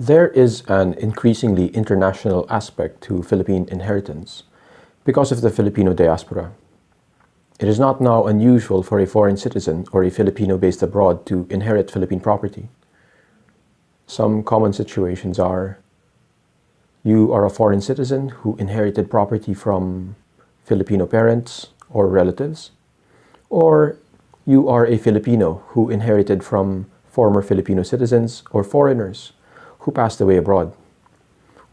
There is an increasingly international aspect to Philippine inheritance because of the Filipino diaspora. It is not now unusual for a foreign citizen or a Filipino based abroad to inherit Philippine property. Some common situations are: you are a foreign citizen who inherited property from Filipino parents or relatives, or you are a Filipino who inherited from former Filipino citizens or foreigners who passed away abroad,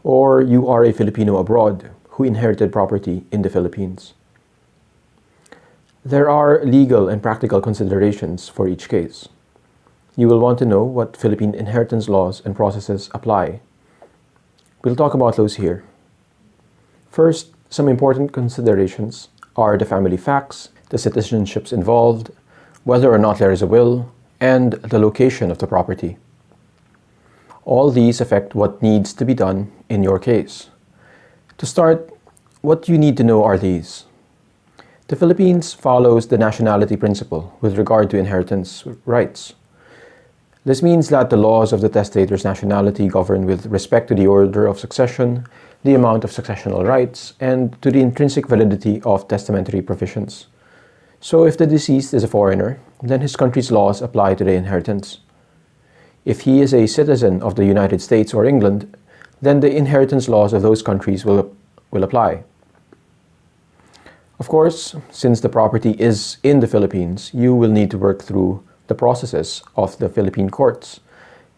or you are a Filipino abroad who inherited property in the Philippines. There are legal and practical considerations for each case. You will want to know what Philippine inheritance laws and processes apply. We'll talk about those here. First, some important considerations are the family facts, the citizenships involved, whether or not there is a will, and the location of the property. All these affect what needs to be done in your case. To start, what you need to know are these. The Philippines follows the nationality principle with regard to inheritance rights. This means that the laws of the testator's nationality govern with respect to the order of succession, the amount of successional rights, and to the intrinsic validity of testamentary provisions. So if the deceased is a foreigner, then his country's laws apply to the inheritance. If he is a citizen of the United States or England, then the inheritance laws of those countries will apply. Of course, since the property is in the Philippines, you will need to work through the processes of the Philippine courts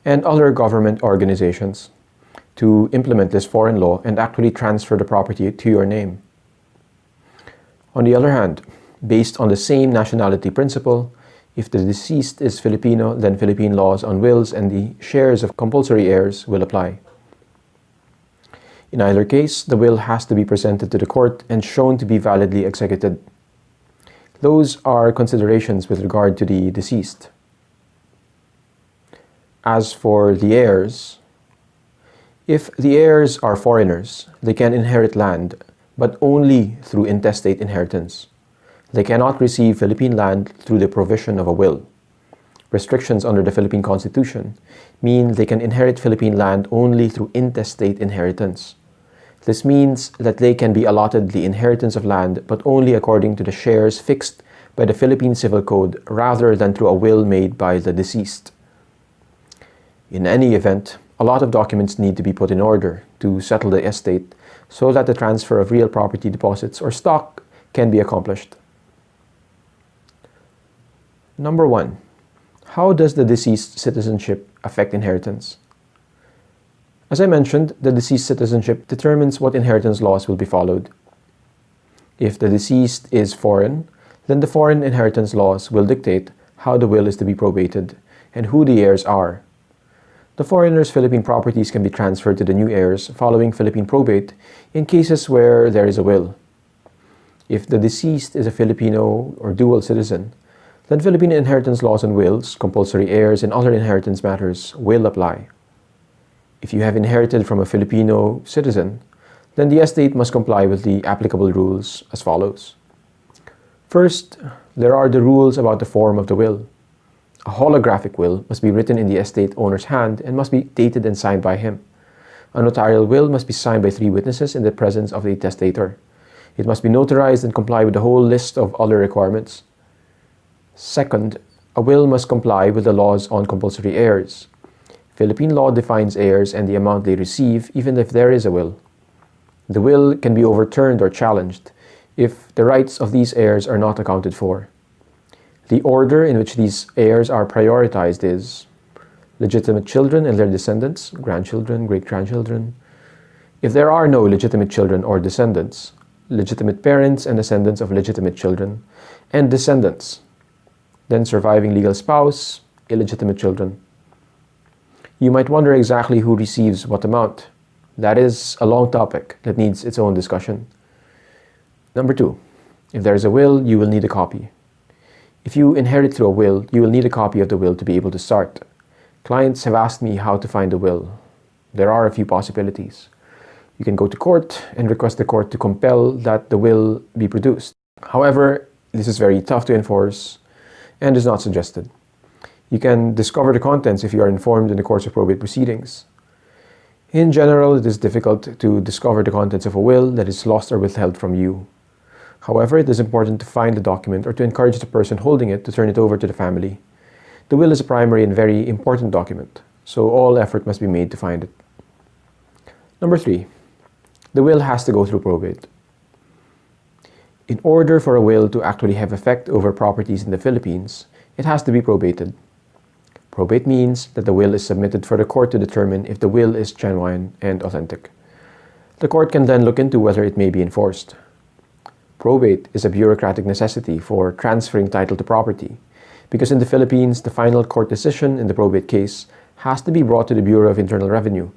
and other government organizations to implement this foreign law and actually transfer the property to your name. On the other hand, based on the same nationality principle, if the deceased is Filipino, then Philippine laws on wills and the shares of compulsory heirs will apply. In either case, the will has to be presented to the court and shown to be validly executed. Those are considerations with regard to the deceased. As for the heirs, if the heirs are foreigners, they can inherit land, but only through intestate inheritance. They cannot receive Philippine land through the provision of a will. Restrictions under the Philippine Constitution mean they can inherit Philippine land only through intestate inheritance. This means that they can be allotted the inheritance of land, but only according to the shares fixed by the Philippine Civil Code rather than through a will made by the deceased. In any event, a lot of documents need to be put in order to settle the estate so that the transfer of real property deposits or stock can be accomplished. Number 1. How does the deceased citizenship affect inheritance? As I mentioned, the deceased citizenship determines what inheritance laws will be followed. If the deceased is foreign, then the foreign inheritance laws will dictate how the will is to be probated and who the heirs are. The foreigner's Philippine properties can be transferred to the new heirs following Philippine probate in cases where there is a will. If the deceased is a Filipino or dual citizen, then Philippine inheritance laws on wills, compulsory heirs, and other inheritance matters will apply. If you have inherited from a Filipino citizen, then the estate must comply with the applicable rules as follows. First, there are the rules about the form of the will. A holographic will must be written in the estate owner's hand and must be dated and signed by him. A notarial will must be signed by 3 witnesses in the presence of the testator. It must be notarized and comply with the whole list of other requirements. Second, a will must comply with the laws on compulsory heirs. Philippine law defines heirs and the amount they receive even if there is a will. The will can be overturned or challenged if the rights of these heirs are not accounted for. The order in which these heirs are prioritized is legitimate children and their descendants, grandchildren, great-grandchildren. If there are no legitimate children or descendants, legitimate parents and descendants of legitimate children, and descendants. Then surviving legal spouse, illegitimate children. You might wonder exactly who receives what amount. That is a long topic that needs its own discussion. Number 2, if there is a will, you will need a copy. If you inherit through a will, you will need a copy of the will to be able to start. Clients have asked me how to find a will. There are a few possibilities. You can go to court and request the court to compel that the will be produced. However, this is very tough to enforce and is not suggested. You can discover the contents if you are informed in the course of probate proceedings. In general, it is difficult to discover the contents of a will that is lost or withheld from you. However, it is important to find the document or to encourage the person holding it to turn it over to the family. The will is a primary and very important document, so all effort must be made to find it. Number 3, the will has to go through probate. In order for a will to actually have effect over properties in the Philippines, it has to be probated. Probate means that the will is submitted for the court to determine if the will is genuine and authentic. The court can then look into whether it may be enforced. Probate is a bureaucratic necessity for transferring title to property, because in the Philippines, the final court decision in the probate case has to be brought to the Bureau of Internal Revenue.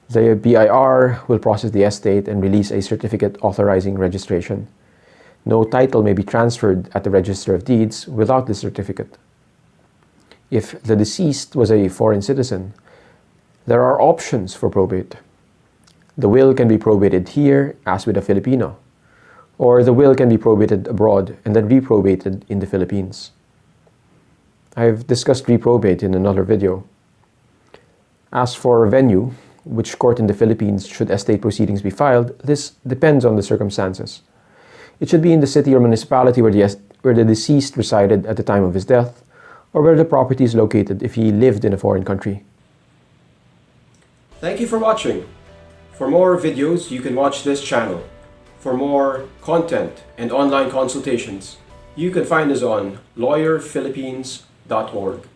The BIR will process the estate and release a certificate authorizing registration. No title may be transferred at the Register of Deeds without this certificate. If the deceased was a foreign citizen, there are options for probate. The will can be probated here, as with a Filipino, or the will can be probated abroad and then reprobated in the Philippines. I've discussed reprobate in another video. As for venue, which court in the Philippines should estate proceedings be filed, this depends on the circumstances. It should be in the city or municipality where the deceased resided at the time of his death, or where the property is located if he lived in a foreign country. Thank you for watching. For more videos, you can watch this channel. For more content and online consultations, you can find us on lawyerphilippines.org.